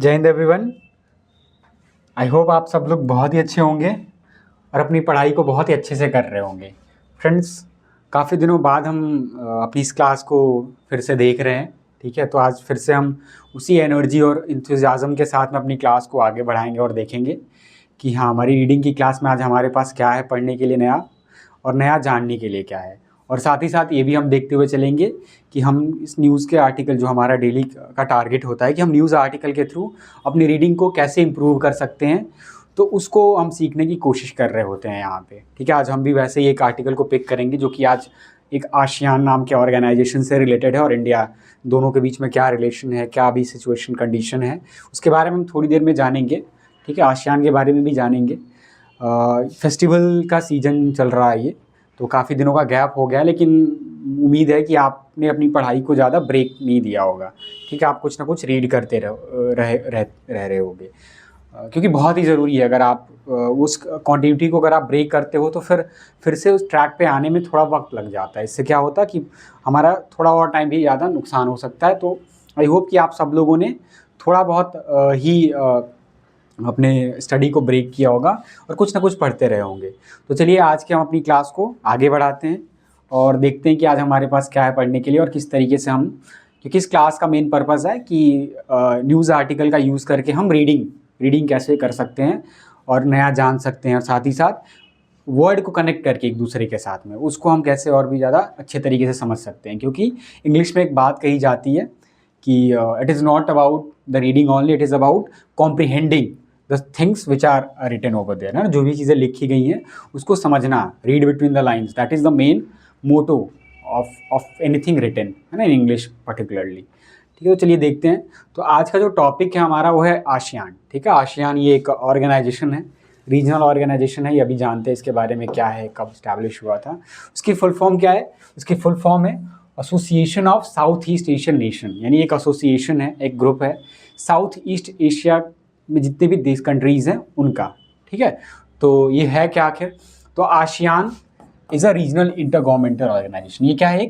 जय Hind everyone. I hope आप सब लोग बहुत ही अच्छे होंगे और अपनी पढ़ाई को बहुत ही अच्छे से कर रहे होंगे। फ्रेंड्स, काफ़ी दिनों बाद हम अपनी इस क्लास को फिर से देख रहे हैं। ठीक है, तो आज फिर से हम उसी एनर्जी और इंथुजियाज़म के साथ में अपनी क्लास को आगे बढ़ाएंगे और देखेंगे कि हाँ, हमारी रीडिंग की क्लास में आज हमारे पास क्या है पढ़ने के लिए नया और नया जानने के लिए क्या है। और साथ ही साथ ये भी हम देखते हुए चलेंगे कि हम इस न्यूज़ के आर्टिकल, जो हमारा डेली का टारगेट होता है कि हम न्यूज़ आर्टिकल के थ्रू अपनी रीडिंग को कैसे इम्प्रूव कर सकते हैं, तो उसको हम सीखने की कोशिश कर रहे होते हैं यहाँ पे। ठीक है, आज हम भी वैसे ही एक आर्टिकल को पिक करेंगे जो कि आज एक आसियान नाम के ऑर्गेनाइजेशन से रिलेटेड है और इंडिया, दोनों के बीच में क्या रिलेशन है, क्या अभी सिचुएशन कंडीशन है, उसके बारे में हम थोड़ी देर में जानेंगे। ठीक है, आसियान के बारे में भी जानेंगे। फेस्टिवल का सीज़न चल रहा है, ये तो काफ़ी दिनों का गैप हो गया, लेकिन उम्मीद है कि आपने अपनी पढ़ाई को ज़्यादा ब्रेक नहीं दिया होगा। ठीक है, आप कुछ ना कुछ रीड करते रह रहे होगे, क्योंकि बहुत ही ज़रूरी है। अगर आप उस कॉन्टिन्यूटी को अगर आप ब्रेक करते हो तो फिर से उस ट्रैक पे आने में थोड़ा वक्त लग जाता है। इससे क्या होता है कि हमारा थोड़ा और टाइम भी ज़्यादा नुकसान हो सकता है। तो आई होप कि आप सब लोगों ने थोड़ा बहुत ही अपने स्टडी को ब्रेक किया होगा और कुछ ना कुछ पढ़ते रहे होंगे। तो चलिए आज के हम अपनी क्लास को आगे बढ़ाते हैं और देखते हैं कि आज हमारे पास क्या है पढ़ने के लिए और किस तरीके से हम, क्योंकि इस क्लास का मेन पर्पज़ है कि न्यूज़ आर्टिकल का यूज़ करके हम रीडिंग कैसे कर सकते हैं और नया जान सकते हैं, और साथ ही साथ वर्ड को कनेक्ट करके एक दूसरे के साथ में उसको हम कैसे और भी ज़्यादा अच्छे तरीके से समझ सकते हैं। क्योंकि इंग्लिश में एक बात कही जाती है कि it is not about the reading only, it is about comprehending the things which are written over there. ना, जो भी चीज़ें लिखी गई हैं उसको समझना, read between the lines, that is the main motto of anything written, है ना, इन इंग्लिश पर्टिकुलरली। ठीक है, तो चलिए देखते हैं। तो आज का जो टॉपिक है हमारा वो है आसियान। ठीक है, आसियान ये एक ऑर्गेनाइजेशन है, रीजनल ऑर्गेनाइजेशन है। ये अभी जानते हैं इसके बारे में क्या है, कब स्टैब्लिश हुआ था, उसकी फुल फॉर्म क्या है। उसकी फुल फॉर्म है association of south east Asian nation, यानी एक एसोसिएशन है, एक ग्रुप है साउथ ईस्ट एशिया में जितने भी देश कंट्रीज़ हैं उनका। ठीक है, तो ये है क्या आखिर। तो ASEAN is a regional intergovernmental organisation. ये क्या है,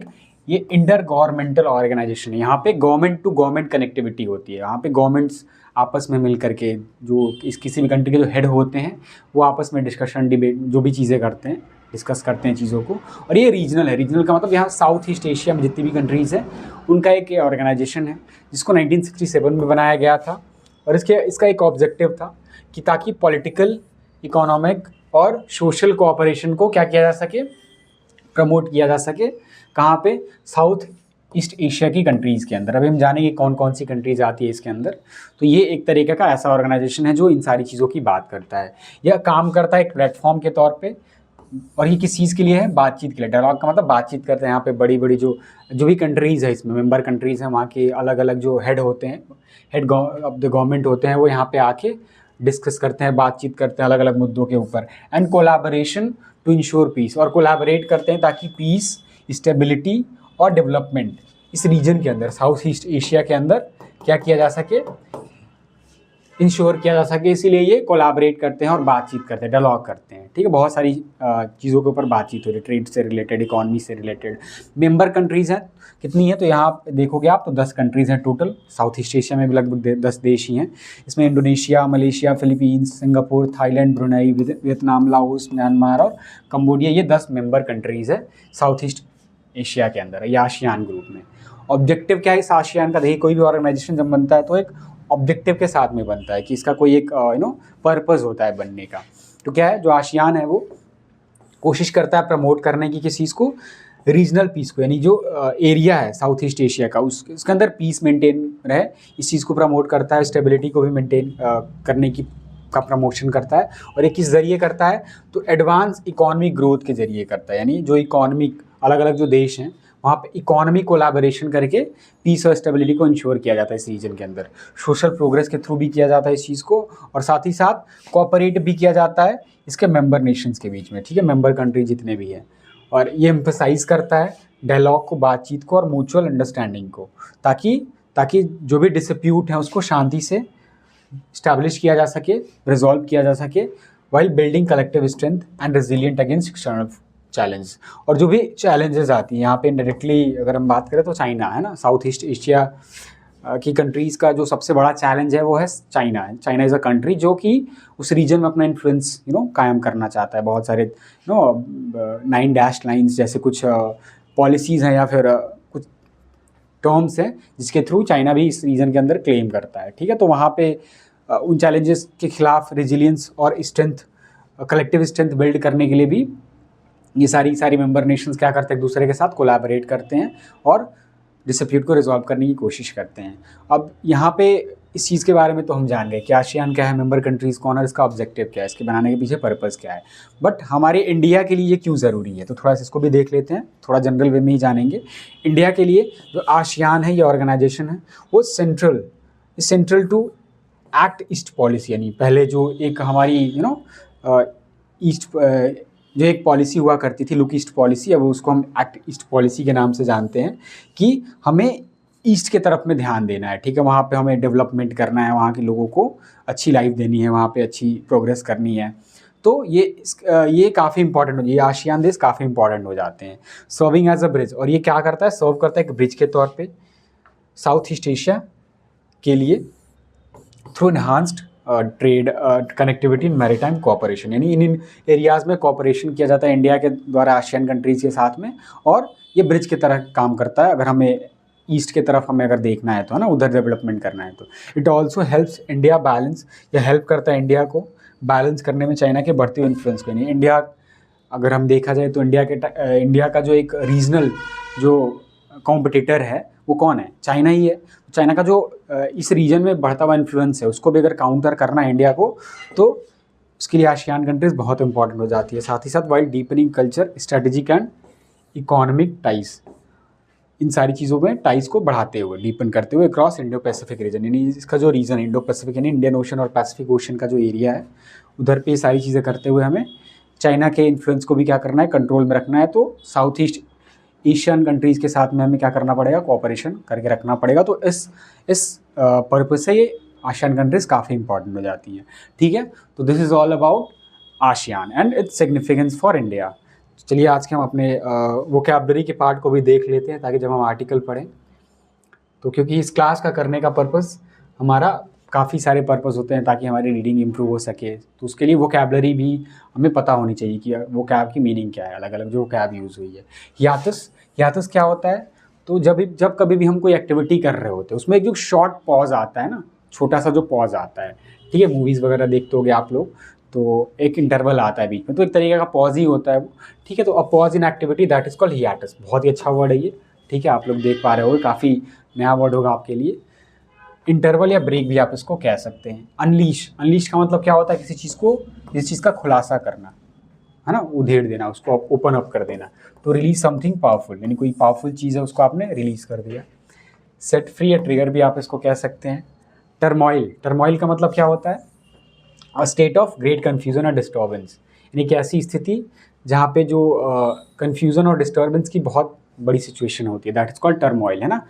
ये इंटर गवर्नमेंटल ऑर्गेनाइजेशन है। यहाँ पे गवर्नमेंट टू गवर्नमेंट कनेक्टिविटी होती है। यहाँ पे गवर्नमेंट्स आपस में मिल करके, जो किसी भी कंट्री के जो हेड होते हैं वो आपस में डिस्कशन, डिबेट, जो भी चीज़ें करते हैं, डिस्कस करते हैं चीज़ों को। और ये रीजनल है। रीजनल का मतलब यहाँ साउथ ईस्ट एशिया में जितनी भी कंट्रीज़ हैं उनका एक ऑर्गेनाइजेशन है, जिसको 1967 में बनाया गया था। और इसका एक ऑब्जेक्टिव था कि ताकि पॉलिटिकल, इकोनॉमिक और सोशल कोऑपरेशन को क्या किया जा सके, प्रमोट किया जा सके। कहाँ पे, साउथ ईस्ट एशिया की कंट्रीज़ के अंदर। अभी हम जानेंगे कौन कौन सी कंट्रीज़ आती है इसके अंदर। तो ये एक तरीके का ऐसा ऑर्गेनाइजेशन है जो इन सारी चीज़ों की बात करता है। यह काम करता है एक प्लेटफॉर्म के तौर पे, और ये किस चीज़ के लिए है, बातचीत के लिए। डायलॉग का मतलब बातचीत करते हैं। यहाँ पे बड़ी बड़ी जो भी कंट्रीज़ है, इसमें मेंबर कंट्रीज़ हैं, वहाँ के अलग अलग जो हेड होते हैं, हेड ऑफ द गवर्नमेंट होते हैं, वो यहाँ पे आके डिस्कस करते हैं, बातचीत करते हैं अलग अलग मुद्दों के ऊपर। And collaboration to ensure peace, और कोलैबोरेट करते हैं ताकि पीस, स्टेबिलिटी और डेवलपमेंट इस रीजन के अंदर, साउथ ईस्ट एशिया के अंदर क्या किया जा सके, इंश्योर किया जा सके। इसीलिए ये कोलैबोरेट करते हैं और बातचीत करते हैं, डायलॉग करते हैं। ठीक है, बहुत सारी चीज़ों के ऊपर बातचीत हो रही है, ट्रेड से रिलेटेड, इकॉनमी से रिलेटेड। मेंबर कंट्रीज़ हैं कितनी है, तो यहाँ देखोगे आप तो 10 कंट्रीज़ हैं टोटल। साउथ ईस्ट एशिया में भी लगभग 10 देश ही हैं। इसमें Indonesia, Malaysia, Philippines, Singapore, Thailand, Brunei, Vietnam, Laos, Myanmar और कंबोडिया, ये 10 मेंबर कंट्रीज़ है साउथ ईस्ट एशिया के अंदर, या आसियान ग्रुप में। ऑब्जेक्टिव क्या है इस आसियान का, देखिए कोई भी ऑर्गेनाइजेशन जब बनता है तो एक ऑब्जेक्टिव के साथ में बनता है कि इसका कोई एक पर्पस होता है बनने का। तो क्या है, जो आसियान है वो कोशिश करता है प्रमोट करने की किस चीज़ को, रीजनल पीस को, यानी जो एरिया है साउथ ईस्ट एशिया का उसके अंदर पीस मेंटेन रहे, इस चीज़ को प्रमोट करता है। स्टेबिलिटी को भी मेंटेन करने की का प्रमोशन करता है। और ये किस ज़रिए करता है, तो एडवांस इकोनॉमिक ग्रोथ के ज़रिए करता है। यानी जो इकोनॉमिक अलग अलग जो देश हैं वहाँ पे इकोनॉमिक कोलैबोरेशन करके पीस और स्टेबिलिटी को इंश्योर किया जाता है इस रीजन के अंदर। सोशल प्रोग्रेस के थ्रू भी किया जाता है इस चीज़ को, और साथ ही साथ कोऑपरेट भी किया जाता है इसके मेंबर नेशंस के बीच में। ठीक है, मेंबर कंट्री जितने भी हैं। और ये एम्फसाइज़ करता है डायलॉग को, बातचीत को और म्यूचुअल अंडरस्टैंडिंग को, ताकि जो भी डिस्प्यूट हैं उसको शांति से स्टैब्लिश किया जा सके, रिजॉल्व किया जा सके, while building collective strength and resilient against external challenge. और जो भी चैलेंजेस आती हैं यहाँ पे, डायरेक्टली अगर हम बात करें तो चाइना है ना, साउथ ईस्ट एशिया की कंट्रीज़ का जो सबसे बड़ा चैलेंज है वो है China. China is a country जो कि उस रीजन में अपना इन्फ्लुएंस कायम करना चाहता है। बहुत सारे 9 डैश लाइन्स जैसे कुछ पॉलिसीज़ हैं या फिर कुछ टर्म्स हैं जिसके थ्रू चाइना भी इस रीजन के अंदर क्लेम करता है। ठीक है, तो वहाँ पे उन चैलेंजेस के खिलाफ रेजिलियंस और स्ट्रेंथ, कलेक्टिव स्ट्रेंथ बिल्ड करने के लिए भी ये सारी मेंबर नेशंस क्या करते हैं, एक दूसरे के साथ कोलैबोरेट करते हैं और डिस्प्यूट को रिजॉल्व करने की कोशिश करते हैं। अब यहाँ पे इस चीज़ के बारे में तो हम जान गए कि आसियान क्या है, मेंबर कंट्रीज़ कौन है, इसका ऑब्जेक्टिव क्या है, इसके बनाने के पीछे पर्पज़ क्या है। बट हमारे इंडिया के लिए ये क्यों ज़रूरी है, तो थोड़ा सा इसको भी देख लेते हैं, थोड़ा जनरल वे में ही जानेंगे। इंडिया के लिए जो आसियान है, ये ऑर्गेनाइजेशन है, वो central to Act East policy, यानी पहले जो एक हमारी ईस्ट जो एक पॉलिसी हुआ करती थी, लुक ईस्ट पॉलिसी, अब उसको हम एक्ट ईस्ट पॉलिसी के नाम से जानते हैं कि हमें ईस्ट के तरफ में ध्यान देना है। ठीक है, वहाँ पे हमें डेवलपमेंट करना है, वहाँ के लोगों को अच्छी लाइफ देनी है, वहाँ पे अच्छी प्रोग्रेस करनी है। तो ये काफ़ी इंपॉर्टेंट हो, ये आसियान देश काफ़ी इंपॉर्टेंट हो जाते हैं। सर्विंग एज अ ब्रिज, और ये क्या करता है, सर्व करता है एक ब्रिज के तौर पर साउथ ईस्ट एशिया के लिए थ्रू इन्हांस्ड ट्रेड कनेक्टिविटी इन मैरीटाइम कोऑपरेशन, यानी इन एरियाज़ में कोऑपरेशन किया जाता है इंडिया के द्वारा आसियान कंट्रीज़ के साथ में, और ये ब्रिज की तरह काम करता है। अगर हमें ईस्ट की तरफ हमें अगर देखना है तो, है ना, उधर डेवलपमेंट करना है तो। It also helps India balance, या हेल्प करता है इंडिया को बैलेंस करने में चाइना के बढ़ते हुए इन्फ्लुएंस को। यानी इंडिया, अगर हम देखा जाए तो इंडिया का जो एक रीजनल जो कॉम्पिटिटर है वो कौन है, चाइना ही है। चाइना का जो इस रीजन में बढ़ता हुआ इन्फ्लुएंस है, उसको भी अगर काउंटर करना है इंडिया को, तो उसके लिए आसियान कंट्रीज़ बहुत इंपॉर्टेंट हो जाती है। साथ ही साथ while deepening culture, strategic and economic ties, इन सारी चीज़ों में टाइज को बढ़ाते हुए, डीपन करते हुए अक्रॉस इंडो पैसिफिक रीजन, यानी इसका जो रीजन है इंडो पैसिफिक, यानी इंडियन ओशन और पैसिफिक ओशन का जो एरिया है, उधर पे सारी चीज़ें करते हुए हमें चाइना के इन्फ्लुएंस को भी क्या करना है, कंट्रोल में रखना है। तो साउथ ईस्ट एशियन कंट्रीज़ के साथ में हमें क्या करना पड़ेगा, कोऑपरेशन करके रखना पड़ेगा। तो इस पर्पज से ये आसियान कंट्रीज़ काफ़ी इंपॉर्टेंट हो जाती हैं। ठीक है, तो this is all about ASEAN and its significance for India. चलिए आज के हम अपने वोकैबलरी के पार्ट को भी देख लेते हैं, ताकि जब हम आर्टिकल पढ़ें तो, क्योंकि इस क्लास का करने का पर्पज़ हमारा काफ़ी सारे पर्पज़ होते हैं ताकि हमारी रीडिंग इंप्रूव हो सके, तो उसके लिए वोकैबलरी भी हमें पता होनी चाहिए कि वो कैब की मीनिंग क्या है, अलग अलग जो कैब यूज़ हुई है। यातस क्या होता है, तो जब कभी भी हम कोई एक्टिविटी कर रहे होते हैं, उसमें एक जो शॉर्ट पॉज आता है ना, छोटा सा जो पॉज आता है, ठीक है, मूवीज़ वगैरह देखते होगे आप लोग, तो एक इंटरवल आता है बीच में, तो एक तरीके का पॉज ही होता है वो। ठीक है, तो a pause in activity that is called हियाटस। बहुत ही अच्छा वर्ड है ये। ठीक है, आप लोग देख पा रहे होगे, काफ़ी नया वर्ड होगा आपके लिए। इंटरवल या ब्रेक भी आप इसको कह सकते हैं। अनलीश का मतलब क्या होता है, किसी चीज़ का खुलासा करना, है ना, उधेड़ देना, उसको ओपन अप कर देना। तो रिलीज समथिंग पावरफुल, यानी कोई पावरफुल चीज़ है उसको आपने रिलीज़ कर दिया। सेट फ्री या ट्रिगर भी आप इसको कह सकते हैं। टर्मोइल का मतलब क्या होता है, a state of great confusion और डिस्टर्बेंस, यानी कि ऐसी स्थिति जहाँ पे जो कन्फ्यूज़न और डिस्टर्बेंस की बहुत बड़ी सिचुएशन होती है, दैट इज़ कॉल्ड टर्मोइल, है ना।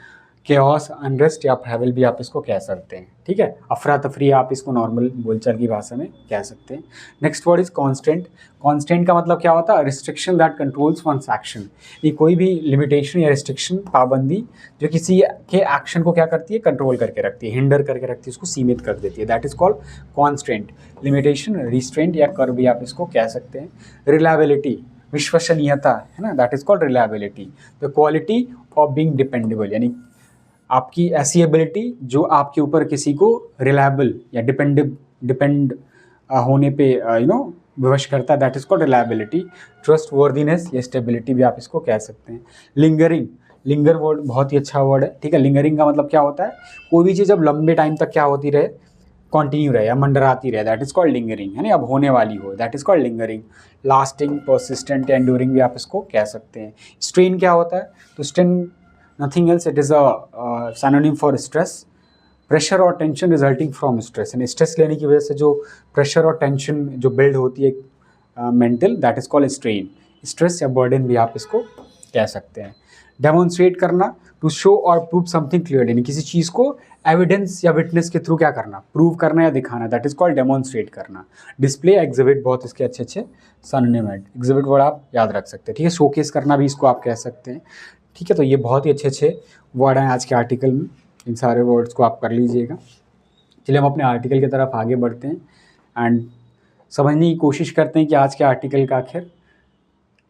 केओस, अनरेस्ट या ट्रैवल भी आप इसको कह सकते हैं। ठीक है, अफरा तफरी आप इसको नॉर्मल बोलचाल की भाषा में कह सकते हैं। Next word is constant. Constant का मतलब क्या होता है, restriction that controls one's action, ये कोई भी लिमिटेशन या रिस्ट्रिक्शन, पाबंदी जो किसी के एक्शन को क्या करती है, कंट्रोल करके रखती है, हिंडर करके रखती है, उसको सीमित कर देती है, that is called constant. Limitation, restraint या कर भी आप इसको कह सकते हैं। रिलायबिलिटी, विश्वसनीयता, है ना, that is called reliability. The quality of being dependable, यानी आपकी ऐसी एबिलिटी जो आपके ऊपर किसी को रिलायबल या डिपेंड होने पे विवश करता है, that is called reliability. Trust worthiness या स्टेबिलिटी भी आप इसको कह सकते हैं। लिंगर वर्ड बहुत ही अच्छा वर्ड है। ठीक है, लिंगरिंग का मतलब क्या होता है, कोई भी चीज़ जब लंबे टाइम तक क्या होती रहे, कंटिन्यू रहे या मंडराती रहे, दैट इज कॉल्ड लिंगरिंग, है ना, अब होने वाली हो, that is called lingering. Lasting, persistent, enduring भी आप इसको कह सकते हैं। स्ट्रेन क्या होता है, तो strain nothing else, it is a synonym for stress, pressure और tension resulting from stress, यानी stress लेने की वजह से जो pressure और tension जो build होती है mental, that is called strain। stress या burden भी आप इसको कह सकते हैं। demonstrate करना, to show or prove something clear, यानी किसी चीज़ को evidence या witness के थ्रू क्या करना, prove करना या दिखाना, that is called demonstrate करना। display, exhibit, बहुत इसके अच्छे synonym है, exhibit वर्ड आप याद रख सकते हैं। ठीक है, showcase करना भी इसको आप कह सकते हैं। ठीक है, तो ये बहुत ही अच्छे वर्ड हैं आज के आर्टिकल में। इन सारे वर्ड्स को आप कर लीजिएगा। चलिए हम अपने आर्टिकल की तरफ आगे बढ़ते हैं एंड समझने की कोशिश करते हैं कि आज के आर्टिकल का आखिर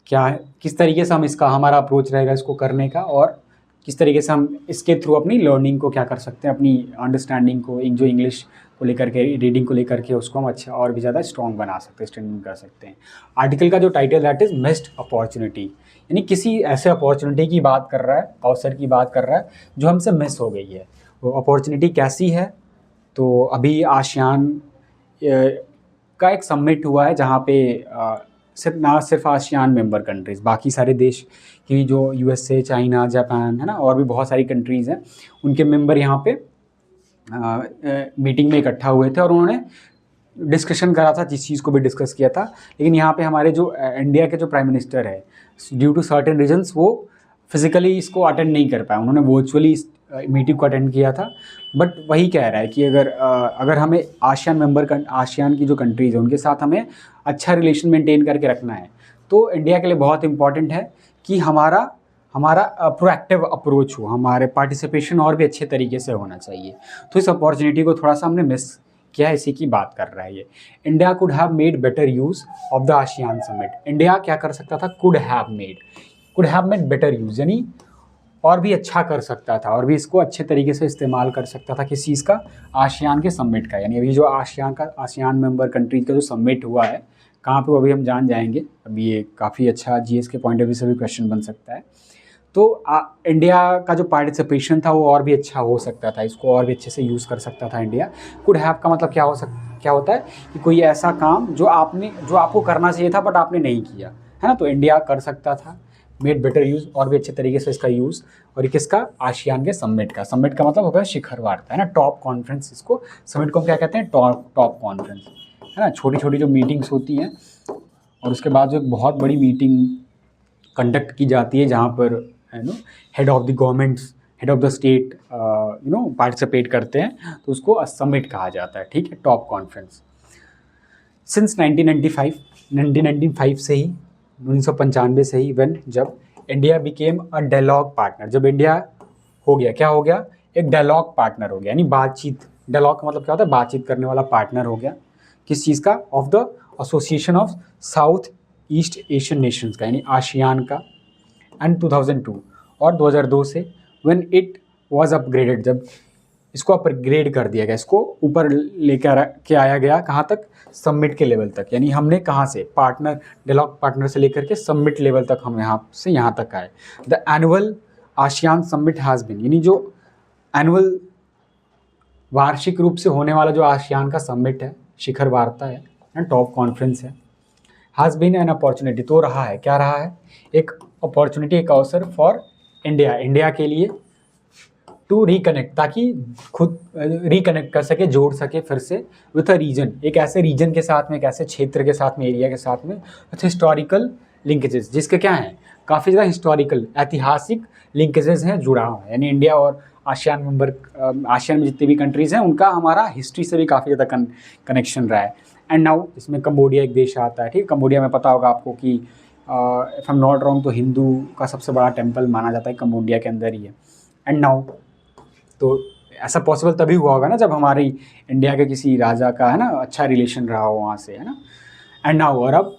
क्या है, किस तरीके से हम इसका हमारा अप्रोच रहेगा इसको करने का, और किस तरीके से हम इसके थ्रू अपनी लर्निंग को क्या कर सकते हैं, अपनी अंडरस्टैंडिंग को, जो इंग्लिश को लेकर के, रीडिंग को लेकर के उसको हम अच्छा और भी ज़्यादा स्ट्रॉन्ग बना सकते हैं, स्ट्रेंथन कर सकते हैं। आर्टिकल का जो title that is missed opportunity, यानी किसी ऐसे अपॉर्चुनिटी की बात कर रहा है, अवसर की बात कर रहा है जो हमसे मिस हो गई है। वो अपॉर्चुनिटी कैसी है? तो अभी आसियान का एक समिट हुआ है जहाँ पे सिर्फ आसियान मेंबर कंट्रीज़, बाकी सारे देश की जो यूएसए, चाइना, जापान है ना, और भी बहुत सारी कंट्रीज़ हैं, उनके मेंबर यहाँ पे मीटिंग में इकट्ठा हुए थे और उन्होंने डिस्कशन करा था, जिस चीज़ को भी डिस्कस किया था। लेकिन यहाँ पे हमारे जो इंडिया के जो प्राइम मिनिस्टर है, ड्यू टू सर्टेन रीजंस वो फिज़िकली इसको अटेंड नहीं कर पाए, उन्होंने वर्चुअली इस मीटिंग को अटेंड किया था। बट वही कह रहा है कि अगर हमें आसियान की जो कंट्रीज़ है उनके साथ हमें अच्छा रिलेशन मेंटेन करके रखना है, तो इंडिया के लिए बहुत इंपॉर्टेंट है कि हमारा प्रोएक्टिव अप्रोच हो, हमारे पार्टिसिपेशन और भी अच्छे तरीके से होना चाहिए। तो इस अपॉर्चुनिटी को थोड़ा सा हमने मिस किया, इसी की बात कर रहा है ये। India could have made better use of the ASEAN summit. India क्या कर सकता था? Could have made better use, यानी और भी अच्छा कर सकता था, और भी इसको अच्छे तरीके से इस्तेमाल कर सकता था। किस चीज़ का? आसियान के समिट का। यानी अभी जो आसियान मेंबर कंट्रीज का जो समिट हुआ है, कहाँ पे वो अभी हम जान जाएंगे। अभी ये काफ़ी अच्छा जीएस के पॉइंट ऑफ व्यू से भी क्वेश्चन बन सकता है। तो इंडिया का जो पार्टिसिपेशन था वो और भी अच्छा हो सकता था, इसको और भी अच्छे से यूज़ कर सकता था इंडिया। कुड हैव का मतलब क्या होता है कि कोई ऐसा काम जो आपको करना चाहिए था बट आपने नहीं किया, है ना। तो इंडिया कर सकता था मेड बेटर यूज़, और भी अच्छे तरीके से इसका यूज़। और ये किसका? आसियान के समिट का। समिट का मतलब होता है शिखर वार्ता, है ना, टॉप कॉन्फ्रेंस। इसको समिट को हम क्या कहते हैं? टॉप कॉन्फ्रेंस, है ना। छोटी छोटी जो मीटिंग्स होती हैं और उसके बाद जो एक बहुत बड़ी मीटिंग कंडक्ट की जाती है जहाँ पर head of the governments, head of the state participate करते हैं, तो उसको समिट कहा जाता है, ठीक है, टॉप कॉन्फ्रेंस। सिंस 1995 से ही, 1995 से ही, जब India became a dialogue partner, जब इंडिया हो गया, क्या हो गया? एक डायलॉग पार्टनर हो गया, यानी बातचीत। डायलॉग का मतलब क्या होता है? बातचीत करने वाला पार्टनर हो गया। किस चीज़ का? Of the association of south east Asian Nations का, यानी आसियान का। एंड 2002 और 2002 से व्हेन इट वाज अपग्रेडेड, जब इसको अपग्रेड कर दिया गया, इसको ऊपर लेकर के आया गया, कहाँ तक? समिट के लेवल तक। यानी हमने कहाँ से? डायलॉग पार्टनर से लेकर के समिट लेवल तक हम यहाँ से यहाँ तक आए। The annual ASEAN summit has been, यानी जो एनुअल वार्षिक रूप से होने वाला जो आसियान का समिट है, शिखर वार्ता है, टॉप कॉन्फ्रेंस है, हैज़ बीन एन अपॉर्चुनिटी, तो रहा है, क्या रहा है? एक अपॉर्चुनिटी, एक अवसर फॉर इंडिया के लिए टू रिकनेक्ट, ताकि खुद रिकनेक्ट कर सके, जोड़ सके फिर से विथ अ रीजन, एक ऐसे रीजन के साथ में, एक ऐसे क्षेत्र के साथ में, एरिया के साथ में, विथ हिस्टोरिकल लिंकेजेस, जिसके क्या हैं? काफ़ी ज़्यादा हिस्टोरिकल, ऐतिहासिक लिंकेजेस हैं, जुड़ा हुआ है। यानी इंडिया और आसियान में जितनी भी कंट्रीज़ हैं उनका हमारा हिस्ट्री से भी काफ़ी ज़्यादा कनेक्शन रहा है। एंड नाउ इसमें कंबोडिया एक देश आता है, ठीक है। कंबोडिया में पता होगा आपको कि if I am not wrong तो हिंदू का सबसे बड़ा टेम्पल माना जाता है, कंबोडिया के अंदर ही है। एंड नाउ तो ऐसा पॉसिबल तभी हुआ होगा ना जब हमारी इंडिया के किसी राजा का, है ना, अच्छा रिलेशन रहा हो वहाँ से, है ना। एंड नाउ, और अब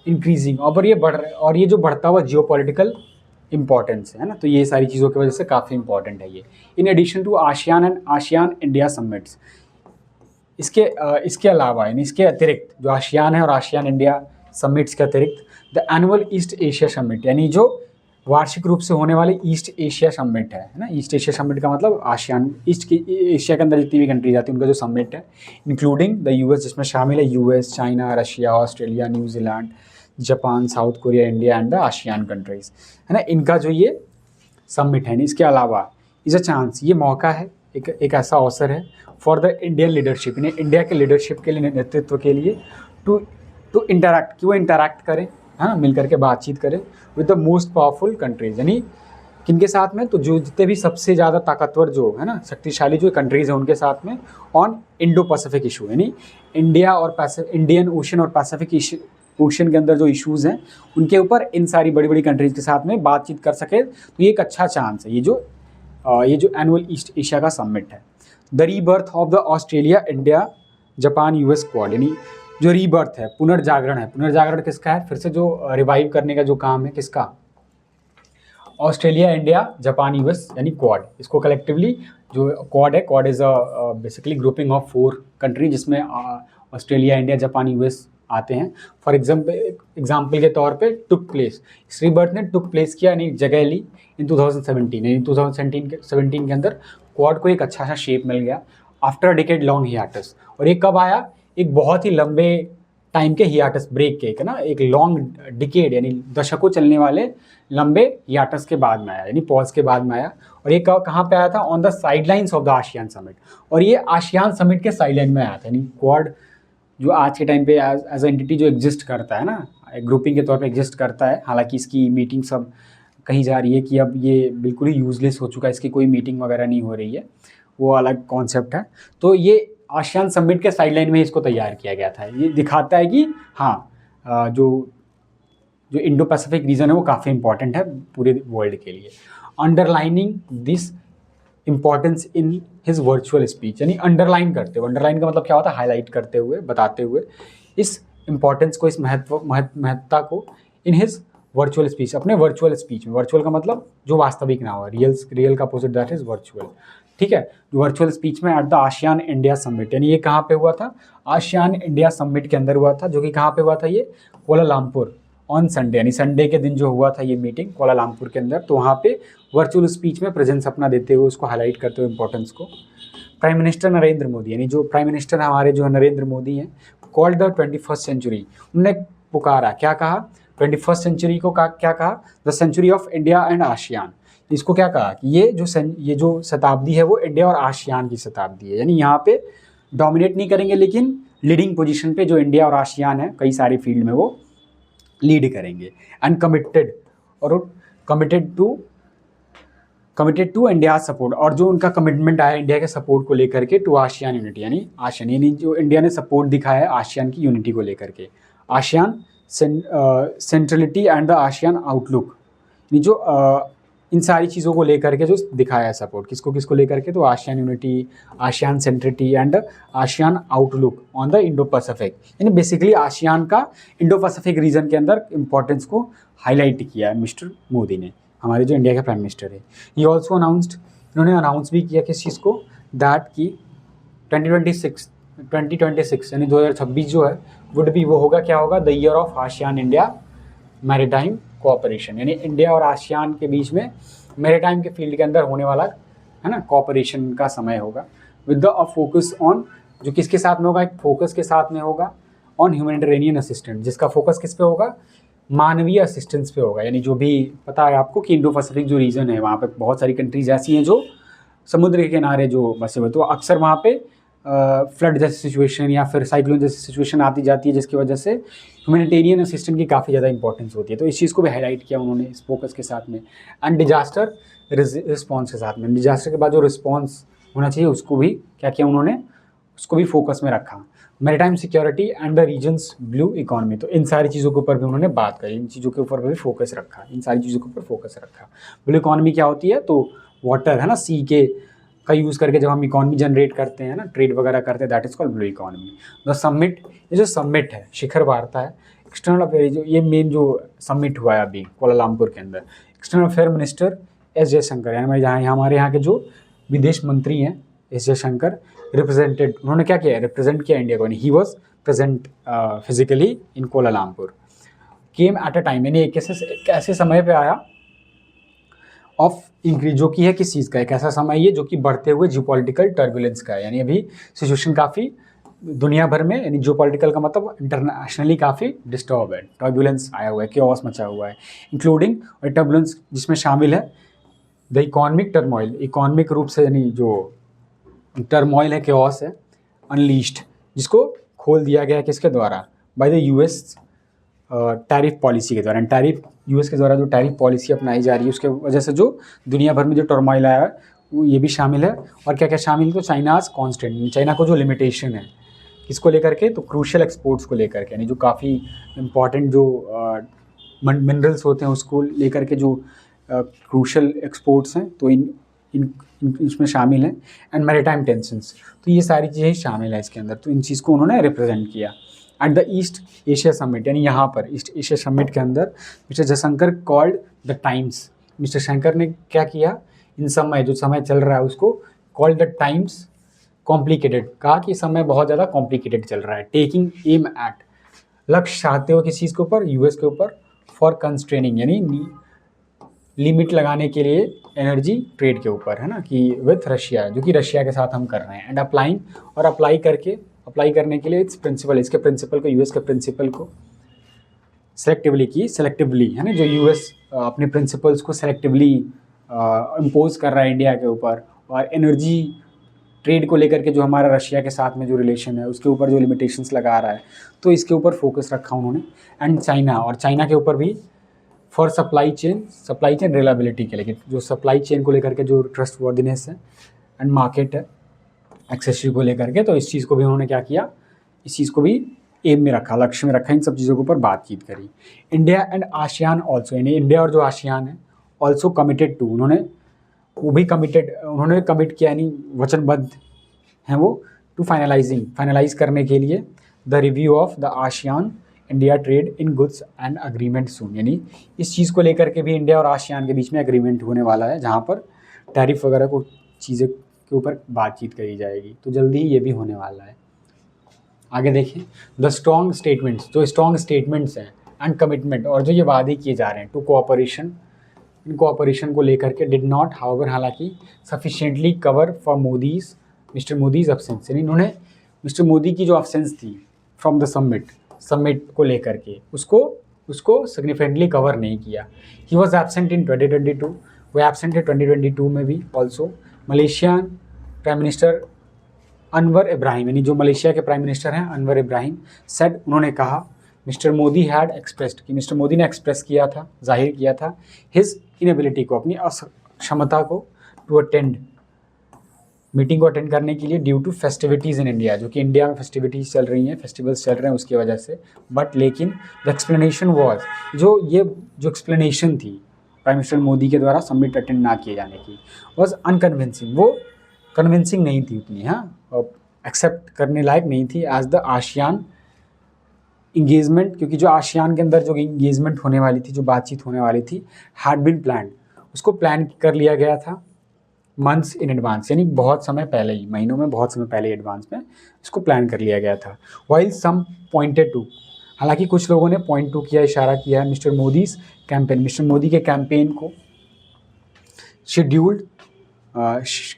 इंक्रीजिंग, और ये जो बढ़ता हुआ जियोपॉलिटिकल इम्पॉर्टेंस है ना, तो ये सारी चीज़ों की वजह से काफ़ी इंपॉर्टेंट है ये। In addition to ASEAN India summits, इसके अलावा, यानी इसके अतिरिक्त, जो आसियान है और आसियान इंडिया समिट्स के अतिरिक्त, the annual east Asia summit, यानी जो वार्षिक रूप से होने वाले ईस्ट एशिया समिट है ना। ईस्ट एशिया समिट का मतलब आसियान, ईस्ट की एशिया के अंदर जितनी भी कंट्रीज आती हैं उनका जो समिट है, इंक्लूडिंग द यूएस, जिसमें शामिल है US, China, Russia, Australia, New Zealand, Japan, south Korea, India and the ASEAN countries, है ना। इनका जो ये समिट है, इसके अलावा इज़ अ चांस, ये मौका है, एक ऐसा अवसर है फॉर द इंडियन लीडरशिप, यानी इंडिया के लीडरशिप के लिए, नेतृत्व के लिए, टू इंटरैक्ट, कि वो इंटरैक्ट करें, है ना, मिल करके बातचीत करें with the most powerful countries, यानी किनके साथ में? तो जो जितने भी सबसे ज़्यादा ताकतवर, जो है ना, शक्तिशाली जो कंट्रीज़ हैं उनके साथ में, ऑन इंडो पैसिफिक इशू, यानी इंडिया और इंडियन ओशन और पैसिफिक ओशन के अंदर जो इश्यूज़ हैं उनके ऊपर इन सारी बड़ी बड़ी कंट्रीज़ के साथ में बातचीत कर सके। तो ये एक अच्छा चांस है, ये जो ये जो एनुअल ईस्ट एशिया का समिट है। The rebirth of the Australia India Japan US quad, यानी जो रीबर्थ है, पुनर्जागरण है। पुनर्जागरण किसका है? फिर से जो रिवाइव करने का जो काम है किसका? ऑस्ट्रेलिया इंडिया जापान यूएस यानी क्वाड। इसको कलेक्टिवली जो क्वाड है, quad is a basically grouping of 4 country जिसमें ऑस्ट्रेलिया इंडिया जापान यूएस आते हैं। फॉर एग्जाम्पल के तौर पे टुक प्लेस, इस रीबर्थ ने टुक प्लेस किया यानी जगह ली इन 2017 यानी 2017 के अंदर क्वाड को एक अच्छा सा शेप मिल गया आफ्टर डिकेड लॉन्ग हियाटस। और ये कब आया? एक बहुत ही लंबे टाइम के हियाटस ब्रेक के, ना, एक लॉन्ग डिकेड यानी दशकों चलने वाले लंबे हियाटस के बाद में आया, यानी पॉज के बाद में आया। और ये कहाँ पे आया था? On the sidelines of the ASEAN summit. और ये आसियान समिट के साइडलाइन में आया था, यानी क्वाड जो आज के टाइम पे एज एंटिटी जो एग्जिस्ट करता है ना, एक ग्रुपिंग के तौर पे एग्जिस्ट करता है। हालांकि इसकी मीटिंग सब कही जा रही है कि अब ये बिल्कुल ही यूजलेस हो चुका है, इसकी कोई मीटिंग वगैरह नहीं हो रही है, वो अलग कॉन्सेप्ट है। तो ये आसियान समिट के साइडलाइन में इसको तैयार किया गया था। ये दिखाता है कि हाँ, जो इंडो पैसिफिक रीजन है वो काफ़ी इंपॉर्टेंट है पूरे वर्ल्ड के लिए। Underlining this importance in his virtual speech, यानी अंडरलाइन करते हुए, अंडरलाइन का मतलब क्या होता है? हाईलाइट करते हुए, बताते हुए इस इंपॉर्टेंस को, इस महत्ता को इन हिज वर्चुअल स्पीच, अपने वर्चुअल स्पीच में। वर्चुअल का मतलब जो वास्तविक ना हो, रियल का अपोजिट दैट इज वर्चुअल, ठीक है। जो वर्चुअल स्पीच में at the ASEAN India summit, यानी ये कहाँ पे हुआ था? आसियान इंडिया समिट के अंदर हुआ था, जो कि कहाँ पे हुआ था? ये कोलालमपुर ऑन संडे, यानी संडे के दिन जो हुआ था ये मीटिंग कोलालमपुर के अंदर। तो वहाँ पे वर्चुअल स्पीच में प्रेजेंस अपना देते हुए, उसको हाईलाइट करते हुए इंपॉर्टेंस को, प्राइम मिनिस्टर नरेंद्र मोदी, यानी जो प्राइम मिनिस्टर हमारे जो नरेंद्र मोदी हैं, कॉल्ड द 21st सेंचुरी, उन्होंने पुकारा, क्या कहा? 21st सेंचुरी को क्या कहा? The century of India and ASEAN. इसको क्या कहा कि ये जो शताब्दी है वो इंडिया और आसियान की शताब्दी है, यानी यहाँ पे डोमिनेट नहीं करेंगे लेकिन लीडिंग पोजीशन पे जो इंडिया और आसियान है कई सारी फील्ड में वो लीड करेंगे। And committed to India support, और जो उनका कमिटमेंट आया इंडिया के सपोर्ट को लेकर के, टू आसियान यूनिटी, यानी आसियान, यानी जो इंडिया ने सपोर्ट दिखाया है आसियान की यूनिटी को लेकर के, ASEAN centrality and the ASEAN outlook, यानी जो इन सारी चीज़ों को लेकर के जो दिखाया है सपोर्ट, किसको लेकर के? तो ASEAN unity, ASEAN centrality and ASEAN outlook on the Indo Pacific, यानी बेसिकली आसियान का इंडो पैसिफिक रीजन के अंदर इंपॉर्टेंस को हाईलाइट किया है मिस्टर मोदी ने, हमारे जो इंडिया के प्राइम मिनिस्टर है। ये ऑल्सो इन्होंने अनाउंस भी किया किस चीज़ को? दैट की 2026 यानी 2026 जो है वुड बी, वो होगा, क्या होगा? The year of ASEAN India maritime cooperation, यानी इंडिया और आसियान के बीच में मैरीटाइम के फील्ड के अंदर होने वाला है ना कोऑपरेशन का समय होगा। विद द फोकस ऑन, जो किसके साथ में होगा? एक फोकस के साथ में होगा ऑन ह्यूमैनिटेरियन असिस्टेंट, जिसका फोकस किस पे होगा? मानवीय असिस्टेंस पे होगा। यानी जो भी पता है आपको कि इंडो पैसिफिक जो रीजन है वहाँ पे बहुत सारी कंट्रीज ऐसी हैं जो समुद्र के किनारे जो बसे हुए, तो अक्सर वहाँ पे फ्लड जैसी सिचुएशन या फिर साइक्लोन जैसी सिचुएशन आती जाती है, जिसकी वजह से ह्यूमैनिटेरियन असिस्टेंट की काफ़ी ज़्यादा इंपॉर्टेंस होती है। तो इस चीज़ को भी हाईलाइट किया उन्होंने इस फोकस के साथ में। एंड डिजास्टर रिस्पॉन्स के साथ में, डिजास्टर के बाद जो रिस्पॉन्स होना चाहिए उसको भी क्या किया उन्होंने? उसको भी फोकस में रखा। Maritime security and the regions blue economy, तो इन सारी चीज़ों के ऊपर भी उन्होंने बात करी, इन चीज़ों के ऊपर भी फोकस रखा, इन सारी चीज़ों के ऊपर फोकस रखा। ब्लू इकोनॉमी क्या होती है? तो वाटर है ना, सी के का यूज़ करके जब हम इकोनॉमी जनरेट करते हैं ना, ट्रेड वगैरह करते हैं, that is called blue economy. The summit, ये जो समिट है, शिखर वार्ता है, एक्सटर्नल अफेयर, जो ये मेन जो समिट हुआ है अभी कोलालमपुर के अंदर, external affair minister S Jaishankar, यानी हमारे यहाँ के जो विदेश मंत्री हैं एस जयशंकर, रिप्रेजेंटेड, उन्होंने क्या किया? रिप्रेजेंट किया इंडिया को, he was present physically in Kuala Lumpur. Came at a time, यानी एक ऐसे समय पे आया ऑफ इंक्रीज, जो कि है किस चीज़ का? एक ऐसा समय ये जो कि बढ़ते हुए जियोपॉलिटिकल टर्बुलेंस का है, यानी अभी सिचुएशन काफ़ी दुनिया भर में, यानी जियोपॉलिटिकल का मतलब इंटरनेशनली काफ़ी डिस्टर्ब है, टर्बुलेंस आया हुआ है, केओस मचा हुआ है, इंक्लूडिंग और टर्बुलेंस जिसमें शामिल है द इकोनॉमिक टर्मोइल, इकोनॉमिक रूप से, यानी जो टर्मोइल है, केओस है, अनलीस्ड, जिसको खोल दिया गया है किसके द्वारा? By the US tariff policy के द्वारा। टैरिफ, यूएस के द्वारा जो टैरिफ पॉलिसी अपनाई जा रही है उसके वजह से जो दुनिया भर में जो टर्मोइल आया है वो ये भी शामिल है। और क्या क्या शामिल है? तो चाइनाज कॉन्स्टेंट, चाइना को जो लिमिटेशन है किसको लेकर के? तो क्रूशियल एक्सपोर्ट्स को लेकर के, यानी जो काफ़ी इंपॉर्टेंट जो मिनरल्स होते हैं उसको लेकर के जो क्रूशियल एक्सपोर्ट्स हैं, तो इसमें शामिल हैं, एंड मैरीटाइम टेंशंस, तो ये सारी चीज़ें शामिल है इसके अंदर। तो इन चीज़ को उन्होंने रिप्रेजेंट किया। At the east Asia summit, यानी यहाँ पर ईस्ट एशिया समिट के अंदर mister Jaishankar called the times, mister Shankar ने क्या किया, इन समय जो समय चल रहा है उसको कॉल्ड द टाइम्स कॉम्प्लिकेटेड, कहा कि समय बहुत ज़्यादा कॉम्प्लिकेटेड चल रहा है। टेकिंग एम एट, लक्ष्य चाहते हो किस चीज़ के ऊपर, यूएस के ऊपर, फॉर कंस्ट्रेनिंग यानी लिमिट लगाने के लिए एनर्जी ट्रेड के ऊपर, है ना, कि विथ रशिया, जो कि रशिया के साथ हम कर रहे हैं। एंड अप्लाइंग, और अप्लाई करने के लिए इट्स प्रिंसिपल, इसके प्रिंसिपल को, यूएस के प्रिंसिपल को सेलेक्टिवली, है ना, जो यूएस अपने प्रिंसिपल्स को सेलेक्टिवली इम्पोज कर रहा है इंडिया के ऊपर, और एनर्जी ट्रेड को लेकर के जो हमारा रशिया के साथ में जो रिलेशन है उसके ऊपर जो लिमिटेशंस लगा रहा है, तो इसके ऊपर फोकस रखा उन्होंने। एंड चाइना, और चाइना के ऊपर भी फॉर सप्लाई चेन रिलायबिलिटी के लिए, जो सप्लाई चेन को लेकर के जो ट्रस्ट वर्दिनेस है एंड मार्केट है एक्सेसिव को लेकर के, तो इस चीज़ को भी उन्होंने क्या किया, इस चीज़ को भी एम में रखा, लक्ष्य में रखा, इन सब चीज़ों के ऊपर बातचीत करी। इंडिया एंड आसियान ऑल्सो, यानी इंडिया और जो आसियान है ऑल्सो कमिटेड टू, उन्होंने कमिट किया, यानी वचनबद्ध हैं वो, टू फाइनलाइज करने के लिए the review of the ASEAN India trade in goods and agreement soon, यानी इस चीज़ को लेकर के भी इंडिया और आसियान के बीच में एग्रीमेंट होने वाला है, जहाँ पर टैरिफ वगैरह को चीज़ें के ऊपर बातचीत करी जाएगी, तो जल्दी ही ये भी होने वाला है। आगे देखिए, द स्ट्रॉन्ग स्टेटमेंट्स, जो स्ट्रॉन्ग स्टेटमेंट्स हैं एंड कमिटमेंट, और जो ये वादे किए जा रहे हैं टू कोऑपरेशन, इन कोऑपरेशन को लेकर के डिड नॉट हाउएवर, हालांकि sufficiently cover for mister Modi's absence, यानी इन्होंने मिस्टर मोदी की जो अब्सेंस थी फ्रॉम द समिट को लेकर के उसको सिग्निफिकेंटली कवर नहीं किया। ही वॉज एब्सेंट इन 2022, वो एब्सेंट है 2022 में भी। Also Malaysian prime minister Anwar Ibrahim, यानी जो मलेशिया के प्राइम मिनिस्टर हैं अनवर इब्राहिम, सेड, उन्होंने कहा, मिस्टर मोदी हैड एक्सप्रेस्ड, कि मिस्टर मोदी ने एक्सप्रेस किया था, जाहिर किया था, हिज इनएबिलिटी को, अपनी अक्षमता को, टू अटेंड, मीटिंग को अटेंड करने के लिए, due to festivities in India, जो कि इंडिया में फेस्टिविटीज़ चल रही हैं, फेस्टिवल्स चल रहे हैं उसकी वजह से। बट लेकिन द एक्सप्लेनेशन वॉज, जो एक्सप्लेनेशन थी प्राइम मिनिस्टर मोदी के द्वारा समिट अटेंड ना किए जाने की, वॉज अनकन्विंसिंग, वो कन्विंसिंग नहीं थी उतनी, हाँ, एक्सेप्ट करने लायक नहीं थी एज द आसियान इंगेजमेंट, क्योंकि जो आसियान के अंदर जो इंगेजमेंट होने वाली थी, जो बातचीत होने वाली थी, हैड बीन प्लान्ड, उसको प्लान कर लिया गया था मंथ्स इन एडवांस, यानी बहुत समय पहले ही, महीनों में बहुत समय पहले एडवांस में इसको प्लान कर लिया गया था। वाइल सम पॉइंटेड टू, हालांकि कुछ लोगों ने पॉइंट टू किया, इशारा किया है mister Modi's campaign, mister Modi के कैंपेन को,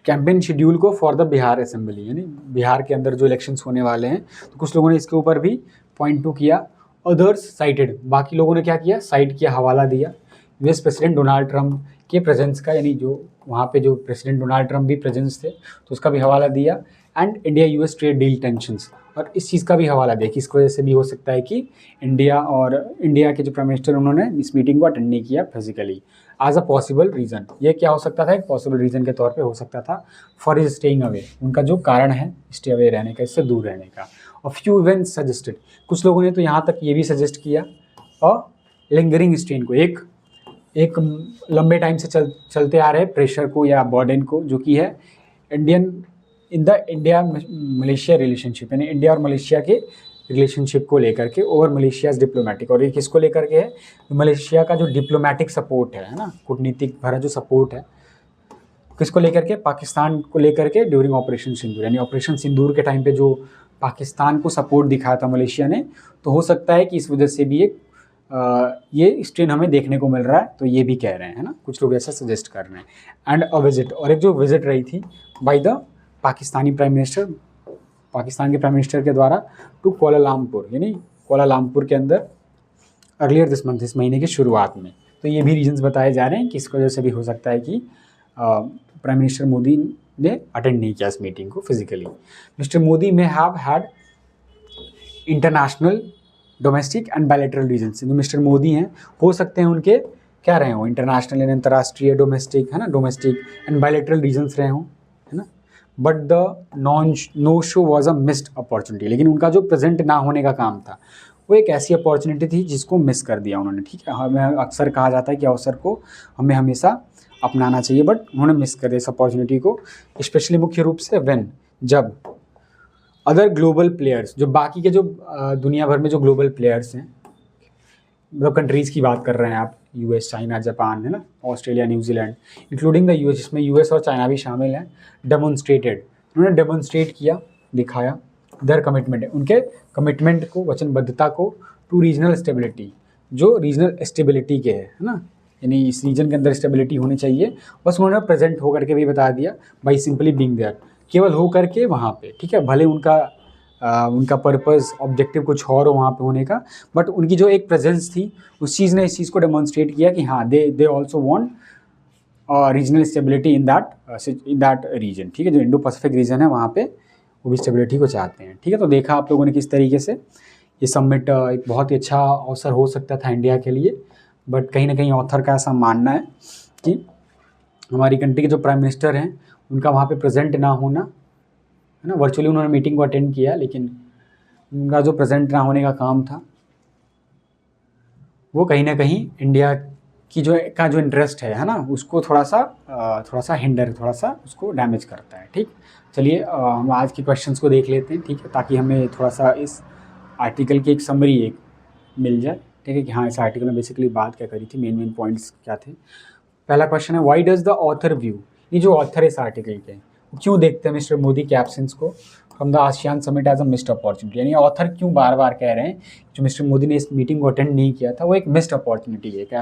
कैंपेन शेड्यूल को फॉर द बिहार असेंबली, यानी बिहार के अंदर जो इलेक्शंस होने वाले हैं, तो कुछ लोगों ने इसके ऊपर भी पॉइंट टू किया। अदर्स साइटेड, बाकी लोगों ने क्या किया, साइट किया, हवाला दिया यूएस प्रेसिडेंट डोनाल्ड ट्रंप के प्रेजेंस का, यानी जो वहाँ पे जो प्रेसिडेंट डोनाल्ड ट्रंप भी प्रेजेंस थे, तो उसका भी हवाला दिया। And India US trade deal tensions, और इस चीज़ का भी हवाला दिया कि इस वजह से भी हो सकता है कि इंडिया के जो प्राइम मिनिस्टर, उन्होंने इस मीटिंग को अटेंड नहीं किया physically, as a possible reason. ये क्या हो सकता था, एक पॉसिबल रीज़न के तौर पे हो सकता था, फॉर इज स्टेइंग अवे, उनका जो कारण है स्टे अवे रहने का, इससे दूर रहने का। और फ्यू इवन सजेस्टेड, कुछ लोगों ने तो यहाँ तक ये भी सजेस्ट किया, और लिंगरिंग स्ट्रेन को, एक लंबे टाइम से चलते आ रहे प्रेशर को या बर्डन को, जो कि है इंडिया मलेशिया रिलेशनशिप, यानी इंडिया और मलेशिया के रिलेशनशिप को लेकर के, ओवर मलेशियाज डिप्लोमेटिक, और ये किसको लेकर के है, मलेशिया का जो डिप्लोमेटिक सपोर्ट है ना, कूटनीतिक भरा जो सपोर्ट है, किसको लेकर के, पाकिस्तान को लेकर के, ड्यूरिंग ऑपरेशन सिंदूर, यानी ऑपरेशन सिंदूर के टाइम पे जो पाकिस्तान को सपोर्ट दिखाया था मलेशिया ने, तो हो सकता है कि इस वजह से भी ये स्ट्रेन हमें देखने को मिल रहा है, तो ये भी कह रहे हैं, है ना, कुछ लोग ऐसा सजेस्ट कर रहे हैं। एंड अ विजिट, और एक जो विजिट रही थी बाय द पाकिस्तान के प्राइम मिनिस्टर के द्वारा टू कोलालमपुर, यानी कोलालमपुर के अंदर अर्लियर दिस मंथ, इस महीने की शुरुआत में। तो ये भी रीजंस बताए जा रहे हैं कि इस वजह से भी हो सकता है कि प्राइम मिनिस्टर मोदी ने अटेंड नहीं किया इस मीटिंग को physically. Mister Modi may have had international, domestic and bilateral reasons, जो मिस्टर मोदी हैं हो सकते हैं उनके क्या रहे हों, इंटरनेशनल यानी अंतर्राष्ट्रीय, डोमेस्टिक, है ना, डोमेस्टिक एंड बायलैटरल रीजन्स रहे हों, है ना। But the no show was a missed opportunity, लेकिन उनका जो प्रेजेंट ना होने का काम था वो एक ऐसी अपॉर्चुनिटी थी जिसको मिस कर दिया उन्होंने, ठीक है। हमें अक्सर कहा जाता है कि अवसर को हमें हमेशा अपनाना चाहिए, बट उन्होंने मिस कर दिया इस अपॉर्चुनिटी को, स्पेशली मुख्य रूप से व्हेन, जब अदर ग्लोबल प्लेयर्स, जो बाकी के जो दुनिया भर में जो ग्लोबल प्लेयर्स हैं, मतलब कंट्रीज़ की बात कर रहे हैं आप, यूएस, चाइना, जापान, है ना, Australia, New Zealand, including the US, जिसमें यूएस और चाइना भी शामिल हैं, डेमोन्स्ट्रेटेड, उन्होंने डेमोन्स्ट्रेट किया, दिखाया देयर कमिटमेंट, उनके कमिटमेंट को, वचनबद्धता को, टू रीजनल स्टेबिलिटी, जो रीजनल स्टेबिलिटी के है ना, यानी इस रीजन के अंदर स्टेबिलिटी होनी चाहिए, बस उन्होंने प्रेजेंट होकर के भी बता दिया, बाई सिंपली बीइंग देयर, केवल हो करके वहाँ पे, ठीक है, भले उनका पर्पस, ऑब्जेक्टिव कुछ और हो वहाँ पे होने का, बट उनकी जो एक प्रेजेंस थी, उस चीज़ ने इस चीज़ को डेमोन्स्ट्रेट किया कि हाँ, they also want regional stability in that region, ठीक है, जो इंडो पैसिफिक रीजन है वहाँ पे वो भी स्टेबिलिटी को चाहते हैं, ठीक है। तो देखा आप लोगों ने किस तरीके से ये समिट एक बहुत ही अच्छा अवसर हो सकता था इंडिया के लिए, बट कहीं ना कहीं ऑथर का ऐसा मानना है कि हमारी कंट्री के जो प्राइम मिनिस्टर हैं उनका वहाँ पे प्रेजेंट ना होना, है ना, वर्चुअली उन्होंने मीटिंग को अटेंड किया, लेकिन उनका जो प्रेजेंट ना होने का काम था वो कहीं ना कहीं इंडिया की जो इंटरेस्ट है ना, उसको थोड़ा सा हिंडर, थोड़ा सा उसको डैमेज करता है, ठीक। चलिए हम आज के क्वेश्चंस को देख लेते हैं, ठीक है, ताकि हमें थोड़ा सा इस आर्टिकल की एक समरी एक मिल जाए, ठीक है, कि हाँ इस आर्टिकल में बेसिकली बात क्या करी थी, मेन पॉइंट्स क्या थे। पहला क्वेश्चन है, why does the author view, ये जो ऑथर है इस आर्टिकल के, वो क्यों देखते हैं मिस्टर मोदी के एब्सेंस को from the ASEAN summit as a missed opportunity, यानी ऑथर क्यों बार बार कह रहे हैं जो मिस्टर मोदी ने इस मीटिंग को अटेंड नहीं किया था वो एक मिस्ड अपॉर्चुनिटी है, एक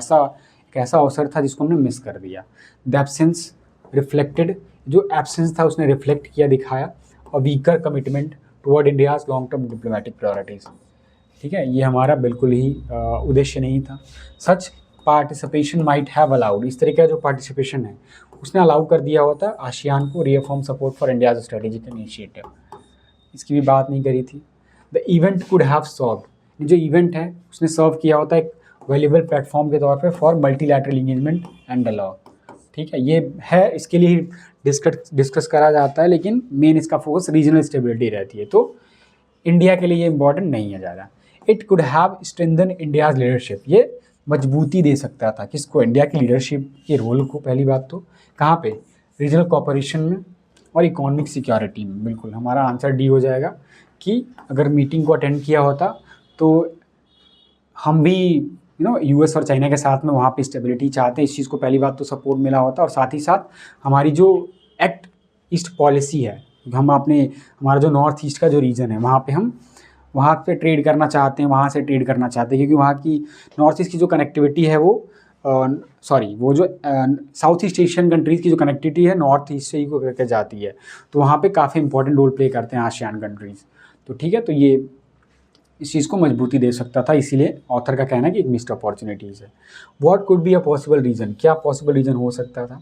ऐसा अवसर था जिसको हमने मिस कर दिया। द एब्सेंस रिफ्लेक्टेड, जो एब्सेंस था उसने रिफ्लेक्ट किया, दिखाया, और weaker commitment toward India's long term diplomatic priorities, ठीक है, ये हमारा बिल्कुल ही उद्देश्य नहीं था। सच पार्टिसिपेशन माइट हैव अलाउड, इस तरीके का जो पार्टिसिपेशन है उसने अलाउ कर दिया होता आसियान को reaffirm support for India's strategic initiative, इसकी भी बात नहीं करी थी। The event could have served, जो इवेंट है उसने सर्व किया होता एक वैल्यूएबल प्लेटफॉर्म के तौर पे for multilateral engagement and dialogue, ठीक है, ये है, इसके लिए डिस्कस करा जाता है, लेकिन मेन इसका फोकस रीजनल स्टेबिलिटी रहती है, तो इंडिया के लिए ये इंपॉर्टेंट नहीं है ज़्यादा। It could have strengthen India's leadership, ये मजबूती दे सकता था किसको, इंडिया की लीडरशिप के रोल को, पहली बात तो कहाँ पे, रीजनल कोऑपरेशन में और इकोनॉमिक सिक्योरिटी में। बिल्कुल हमारा आंसर डी हो जाएगा कि अगर मीटिंग को अटेंड किया होता तो हम भी यूएस और चाइना के साथ में वहाँ पे स्टेबिलिटी चाहते हैं, इस चीज़ को पहली बात तो सपोर्ट मिला होता, और साथ ही साथ हमारी जो एक्ट ईस्ट पॉलिसी है, हमारा जो नॉर्थ ईस्ट का जो रीजन है वहाँ पे हम वहाँ पे ट्रेड करना चाहते हैं, वहाँ से ट्रेड करना चाहते हैं, क्योंकि वहाँ की नॉर्थ ईस्ट की जो कनेक्टिविटी है वो वो जो साउथ ईस्ट एशियन कंट्रीज़ की जो कनेक्टिविटी है नॉर्थ ईस्ट से ही को करके जाती है, तो वहाँ पे काफ़ी इंपॉर्टेंट रोल प्ले करते हैं आसियान कंट्रीज़, तो ठीक है, तो ये इस चीज़ को मजबूती दे सकता था, इसीलिए ऑथर का कहना है कि एक मिस्ड अपॉर्चुनिटीज़ है। What could be a possible reason, क्या पॉसिबल रीज़न हो सकता था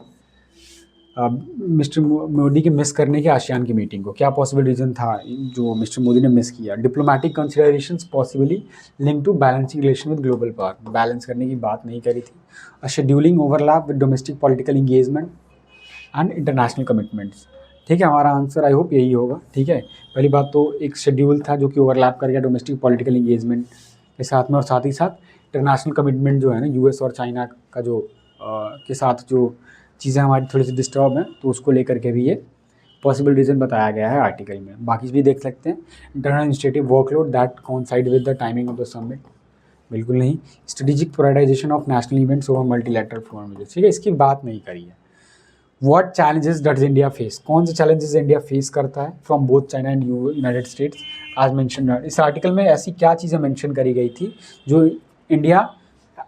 मिस्टर मोदी के मिस करने के आसियान की मीटिंग को, क्या पॉसिबल रीज़न था जो मिस्टर मोदी ने मिस किया। Diplomatic considerations possibly link to balancing relation with global power, balance करने की बात नहीं करी थी। A scheduling overlap with domestic political engagement and international commitments, ठीक है, हमारा आंसर आई होप यही होगा, ठीक है। पहली बात तो एक शेड्यूल था जो कि ओवरलैप कर गया डोमेस्टिक पॉलिटिकल इंगेजमेंट के साथ में, और साथ ही साथ इंटरनेशनल कमिटमेंट जो है ना यूएस और चाइना का जो के साथ जो चीज़ें हमारी थोड़ी सी डिस्टर्ब हैं, तो उसको लेकर के भी ये पॉसिबल रीज़न बताया गया है आर्टिकल में। बाकी भी देख सकते हैं, internal initiative workload that coincide with the timing of the summit, बिल्कुल नहीं। Strategic prioritisation of national events over multilateral forum, ठीक है, इसकी बात नहीं करी है। What challenges does India face, कौन से चैलेंजेस इंडिया फेस करता है from both China and United States आज मेंशन, इस आर्टिकल में ऐसी क्या चीज़ें मेंशन करी गई थी जो India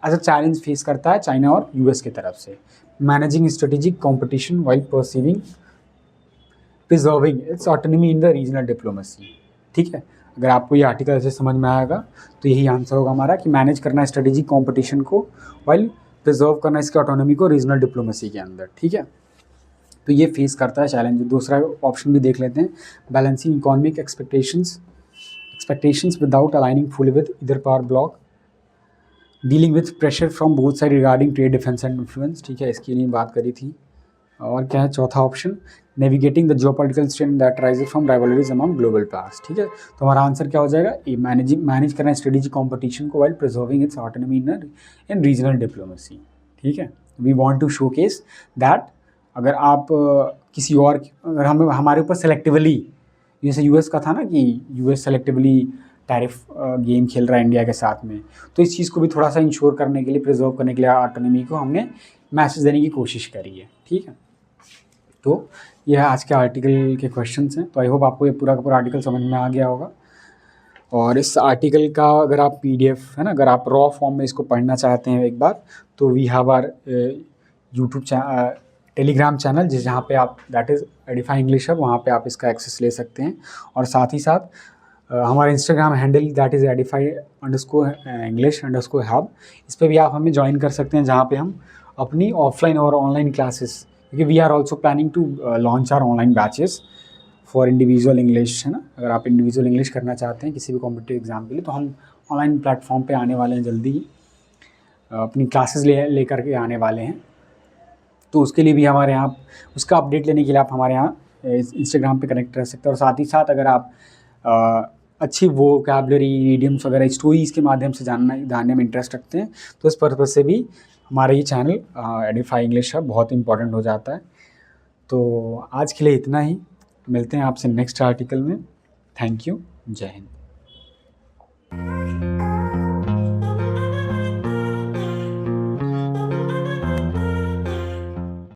as a challenge face करता है चाइना और यूएस की तरफ से। Managing strategic competition while preserving its autonomy in the regional diplomacy, ठीक है, अगर आपको ये आर्टिकल ऐसे समझ में आएगा तो यही आंसर होगा हमारा कि मैनेज करना स्ट्रेटेजिक कॉम्पिटिशन को वाइल प्रिजर्व करना इसके ऑटोनॉमी को रीजनल डिप्लोमेसी के अंदर, ठीक है, तो ये फेस करता है चैलेंज। दूसरा ऑप्शन भी देख लेते हैं, balancing economic expectations without aligning full with इधर power bloc, dealing with pressure from both side regarding trade defence and influence, ठीक है, इसकी नहीं बात करी थी। और क्या है चौथा option, navigating the geopolitical strain that rises from rivalries among global powers, ठीक है, तो हमारा आंसर क्या हो जाएगा, मैनेज करना स्ट्रेटेजिक कॉम्पिटिशन को while preserving its autonomy in regional diplomacy, ठीक है। We want to showcase that अगर आप किसी और अगर हमारे ऊपर सेलेक्टिवली, जैसे यूएस का था ना कि यूएस सेलेक्टिवली टैरिफ गेम खेल रहा है इंडिया के साथ में, तो इस चीज़ को भी थोड़ा सा इंश्योर करने के लिए, प्रिजर्व करने के लिए ऑटोनॉमी को हमने मैसेज देने की कोशिश करी है। ठीक है, तो यह आज के आर्टिकल के क्वेश्चंस हैं। तो आई होप आपको ये पूरा का पूरा आर्टिकल समझ में आ गया होगा। और इस आर्टिकल का अगर आप पीडीएफ है ना, अगर आप रॉ फॉर्म में इसको पढ़ना चाहते हैं एक बार, तो we have our YouTube Telegram channel जहाँ पे आप that is Edify English Hub, वहाँ पे आप इसका एक्सेस ले सकते हैं। और साथ ही साथ हमारा Instagram handle that is edify_english_hub, इस पर भी आप हमें ज्वाइन कर सकते हैं, जहाँ पे हम अपनी ऑफलाइन और ऑनलाइन क्लासेस, क्योंकि we are also planning to launch our online batches for individual English, है ना। अगर आप इंडिविजुअल इंग्लिश करना चाहते हैं किसी भी कॉम्पिटिटिव एग्जाम के लिए, तो हम ऑनलाइन प्लेटफॉर्म पे आने वाले हैं जल्दी ही, अपनी क्लासेस लेकर के आने वाले हैं। तो उसके लिए भी हमारे यहाँ, उसका अपडेट लेने के लिए आप हमारे यहाँ इंस्टाग्राम पे कनेक्ट रह सकते हैं। और साथ ही साथ अगर आप अच्छी वोकैबुलरी, इडियम्स वगैरह, स्टोरीज़ के माध्यम से जानने में इंटरेस्ट रखते हैं, तो इस पर्पज़ से भी हमारा ये चैनल एडिफाई इंग्लिश हब बहुत इंपॉर्टेंट हो जाता है। तो आज के लिए इतना ही, मिलते हैं आपसे नेक्स्ट आर्टिकल में। थैंक यू, जय हिंद।